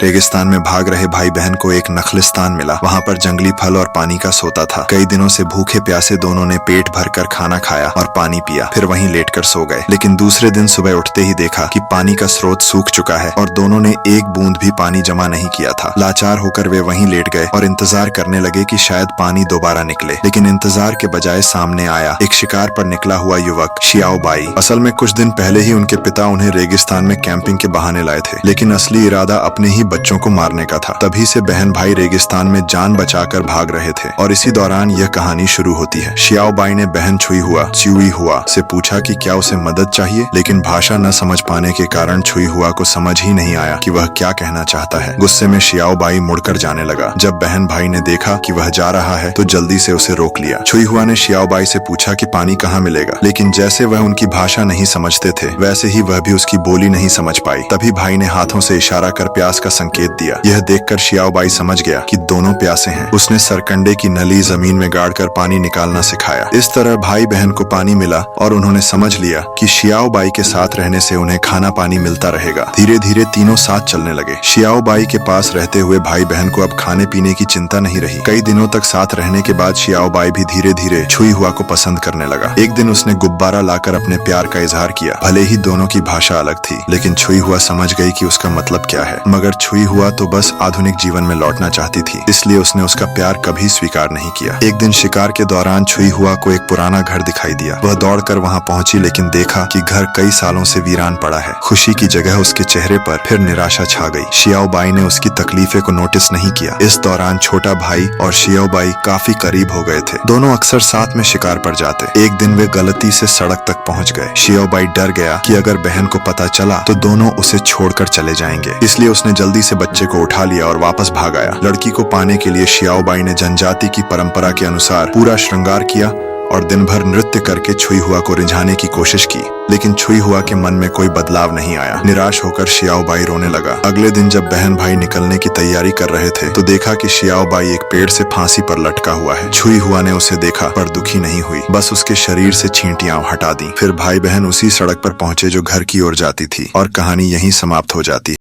रेगिस्तान में भाग रहे भाई बहन को एक नखलिस्तान मिला। वहाँ पर जंगली फल और पानी का सोता था। कई दिनों से भूखे प्यासे दोनों ने पेट भरकर खाना खाया और पानी पिया, फिर वहीं लेटकर सो गए। लेकिन दूसरे दिन सुबह उठते ही देखा कि पानी का स्रोत सूख चुका है और दोनों ने एक बूंद भी पानी जमा नहीं किया था। लाचार होकर वे वहीं लेट गए और इंतजार करने लगे कि शायद पानी दोबारा निकले। लेकिन इंतजार के बजाय सामने आया एक शिकार पर निकला हुआ युवक, शियाओ बाई। असल में कुछ दिन पहले ही उनके पिता उन्हें रेगिस्तान में कैंपिंग के बहाने लाए थे, लेकिन असली इरादा अपने ही बच्चों को मारने का था। तभी से बहन भाई रेगिस्तान में जान बचाकर भाग रहे थे और इसी दौरान यह कहानी शुरू होती है। शियाओ बाई ने बहन छुई हुआ से पूछा कि क्या उसे मदद चाहिए, लेकिन भाषा न समझ पाने के कारण छुई हुआ को समझ ही नहीं आया कि वह क्या कहना चाहता है। गुस्से में शियाओ बाई मुड़कर जाने लगा। जब बहन भाई ने देखा कि वह जा रहा है तो जल्दी से उसे रोक लिया। छुई हुआ ने शियाओ बाई से पूछा कि पानी कहाँ मिलेगा, लेकिन जैसे वह उनकी भाषा नहीं समझते थे वैसे ही वह भी उसकी बोली नहीं समझ पाई। तभी भाई ने हाथों से इशारा कर प्यास का संकेत दिया। यह देखकर शियाओ बाई समझ गया कि दोनों प्यासे हैं। उसने सरकंडे की नली जमीन में गाड़कर पानी निकालना सिखाया। इस तरह भाई बहन को पानी मिला और उन्होंने समझ लिया कि शियाओ बाई के साथ रहने से उन्हें खाना पानी मिलता रहेगा। धीरे धीरे तीनों साथ चलने लगे। शियाओ बाई के पास रहते हुए भाई बहन को अब खाने पीने की चिंता नहीं रही। कई दिनों तक साथ रहने के बाद शियाओ बाई भी धीरे धीरे छुई हुआ को पसंद करने लगा। एक दिन उसने गुब्बारा लाकर अपने प्यार का इजहार किया। भले ही दोनों की भाषा अलग थी, लेकिन छुई हुआ समझ गई कि उसका मतलब क्या है। मगर छुई हुआ तो बस आधुनिक जीवन में लौटना चाहती थी, इसलिए उसने उसका प्यार कभी स्वीकार नहीं किया। एक दिन शिकार के दौरान छुई हुआ को एक पुराना घर दिखाई दिया। वह दौड़कर वहां पहुंची, लेकिन देखा कि घर कई सालों से वीरान पड़ा है। खुशी की जगह उसके चेहरे पर फिर निराशा छा गई। शियाओ बाई ने उसकी तकलीफे को नोटिस नहीं किया। इस दौरान छोटा भाई और शियाओ बाई काफी करीब हो गए थे। दोनों अक्सर साथ में शिकार पर जाते। एक दिन वे गलती से सड़क तक पहुंच गए। शियाओ बाई डर गया कि अगर बहन को पता चला तो दोनों उसे छोड़कर चले जाएंगे, इसलिए उसने जल्दी से बच्चे को उठा लिया और वापस भाग आया। लड़की को पाने के लिए शियाओ बाई ने जनजाति की परंपरा के अनुसार पूरा श्रृंगार किया और दिन भर नृत्य करके छुई हुआ को रिझाने की कोशिश की, लेकिन छुई हुआ के मन में कोई बदलाव नहीं आया। निराश होकर शियाओ बाई रोने लगा। अगले दिन जब बहन भाई निकलने की तैयारी कर रहे थे तो देखा कि शियाओ बाई एक पेड़ से फांसी पर लटका हुआ है। छुई हुआ ने उसे देखा पर दुखी नहीं हुई, बस उसके शरीर से चींटियां हटा दी। फिर भाई बहन उसी सड़क पर पहुंचे जो घर की ओर जाती थी और कहानी यहीं समाप्त हो जाती।